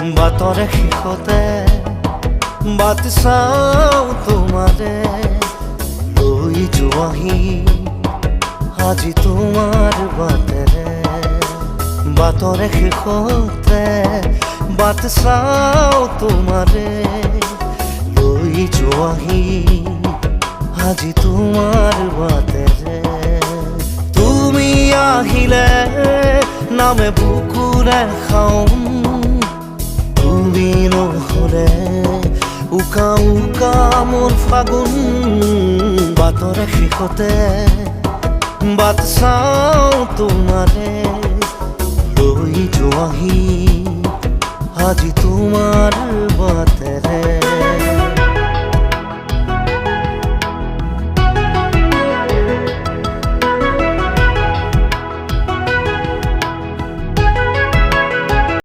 বাটৰে শেষতে বাট চাওঁ তোমাৰে লৈ যোৱাহি আজি তোমাৰ বাটেৰে বাটৰে শেষতে বাট চাওঁ তোমাৰে লৈ যোৱাহি আজি তোমাৰ বাটেৰে তুমি আহিলে নামে বুকুৰে খাওঁ তুমি নহ'লে উকা উকা মোৰ ফাগুন বাটৰে শেষতে বাট চাওঁ তোমাৰে লৈ যোৱাহি আজি তোমাৰ বাটেৰে